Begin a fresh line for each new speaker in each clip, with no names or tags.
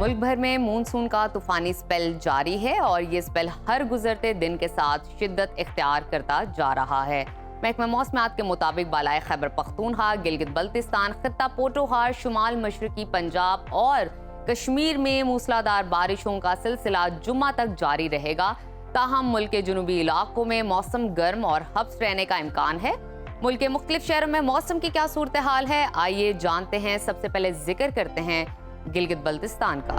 मुल्क भर में मानसून का तूफानी स्पेल जारी है और ये स्पेल हर गुजरते दिन के साथ शिद्दत इख्तियार करता जा रहा है। महकमा मौसमियात के मुताबिक बालाए खैबर पख्तूनख्वा, गिलगित बल्तिस्तान, खित्ता पोटोहार, शुमाल मशरकी पंजाब और कश्मीर में मूसलाधार बारिशों का सिलसिला जुम्मा तक जारी रहेगा। ताहम मुल्क के जुनूबी इलाकों में मौसम गर्म और हब्स रहने का इम्कान है। मुल्क के मुख्तलिफ शहरों में मौसम की क्या सूरत हाल है, आइए जानते हैं। सबसे पहले जिक्र करते हैं गिलगित बल्तिस्तान का,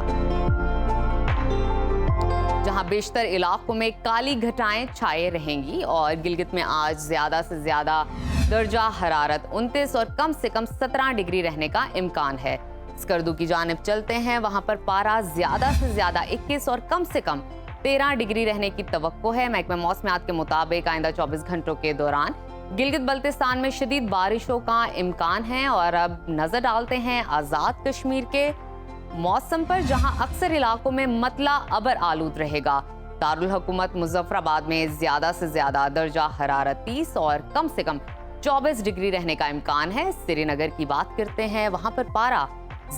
जहां बेशतर इलाकों में काली घटाएं छाए रहेंगी और गिलगित में आज ज्यादा से ज्यादा दर्जा हरारत 29 और कम से कम 17 डिग्री रहने का इम्कान है। स्कर्दू की जानिब चलते हैं, वहां पर पारा ज्यादा से ज्यादा 21 और कम से कम 13 डिग्री रहने की तवक्को है। महकमा मौसमियात के मुताबिक आइंदा 24 घंटों के दौरान गिलगित बल्तिस्तान में शदीद बारिशों का इम्कान है। और अब नजर डालते हैं आज़ाद कश्मीर के मौसम पर, जहां अक्सर इलाकों में मतला अबर आलूद रहेगा। दारुल हुकूमत मुजफ्फराबाद में ज्यादा से ज्यादा दर्जा हरारत 30 और कम से कम 24 डिग्री रहने का इम्कान है। श्रीनगर की बात करते हैं, वहां पर पारा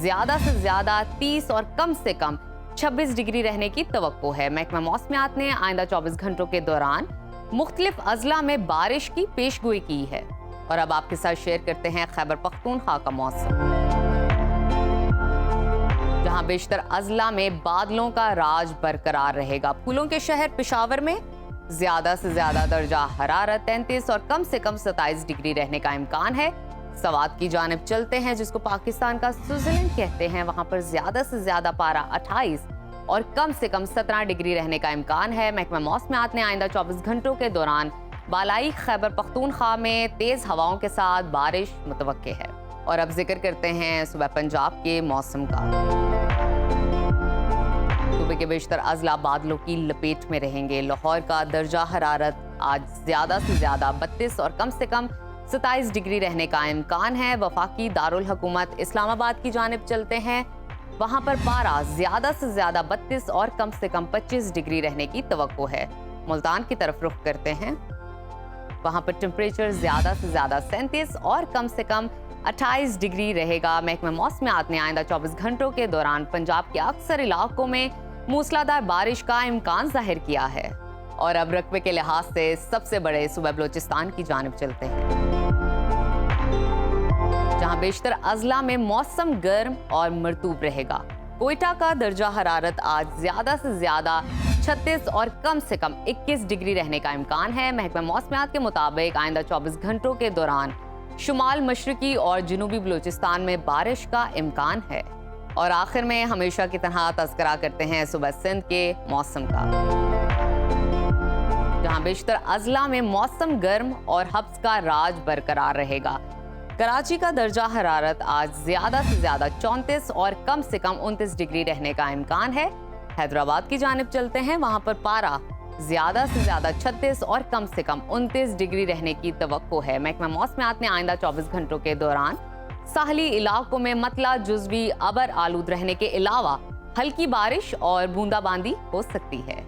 ज्यादा से ज्यादा 30 और कम से कम 26 डिग्री रहने की तवक्को है। महकमा मौसमियात ने आइंदा 24 घंटों के दौरान मुख्तलिफ अजला में बारिश की पेशगोई की है। और अब आपके साथ शेयर करते हैं खैबर पख्तूनख्वा का मौसम, जहां बेशतर अजला में बादलों का राज बरकरार रहेगा। फूलों के शहर पेशावर में ज्यादा से ज्यादा दर्जा हरारत 33 और कम से कम 27 डिग्री रहने का इम्कान है। सवात की जानिब चलते हैं, जिसको पाकिस्तान का स्विट्जरलैंड कहते हैं, वहां पर ज्यादा से ज्यादा पारा 28 और कम से कम 17 डिग्री रहने का इम्कान है। महकमा मौसमियात ने आइंदा 24 घंटों के दौरान बालाई खैबर पख्तूनख्वा में तेज हवाओं के साथ बारिश मुतवक्के है। और अब जिक्र करते हैं सुबह पंजाब के मौसम का। सूबे के बेशतर अजला बादलों की लपेट में रहेंगे। लाहौर का दर्जा हरारत आज ज्यादा से ज्यादा 32 और कम से कम 27 डिग्री रहने का इम्कान है। वफाकी दारुल हुकूमत इस्लामाबाद की जानिब चलते हैं, वहां पर पारा ज्यादा से ज्यादा 32 और कम से कम 25 डिग्री रहने की तवक्को है। मुल्तान की तरफ रुख करते हैं, वहां पर टेम्परेचर ज्यादा से ज्यादा 37 और कम से कम 28 डिग्री रहेगा। महकमा मौसमियात ने आइंदा 24 घंटों के दौरान पंजाब के अक्सर इलाकों में मूसलाधार बारिश का इम्कान जाहिर किया है। और अब रकबे के लिहाज से सबसे बड़े सूबा बलोचिस्तान की जानिब चलते हैं, जहां बेशतर अजला में मौसम गर्म और मरतूब रहेगा। कोयटा का दर्जा हरारत आज ज्यादा से ज्यादा 36 और कम से कम 21 डिग्री रहने का इम्कान है। महकमा मौसमियात के मुताबिक आइंदा 24 घंटों के दौरान शुमाल मशरकी और जुनूबी बलूचिस्तान में बारिश का इम्कान है। और आखिर में हमेशा की तरह तज़किरा करते हैं सुबह सिंध के मौसम का, जहां बेशतर अजला में मौसम गर्म और हब्स का राज बरकरार रहेगा। कराची का दर्जा हरारत आज ज्यादा से ज्यादा 34 और कम से कम 29 डिग्री रहने का इम्कान है। हैदराबाद की जानिब चलते हैं, वहां पर पारा ज्यादा से ज्यादा 36 और कम से कम 29 डिग्री रहने की तवक्को है। महकमा मौसमियात ने आइंदा 24 घंटों के दौरान साहली इलाकों में मतला जुज़वी अबर आलूद रहने के अलावा हल्की बारिश और बूंदाबांदी हो सकती है।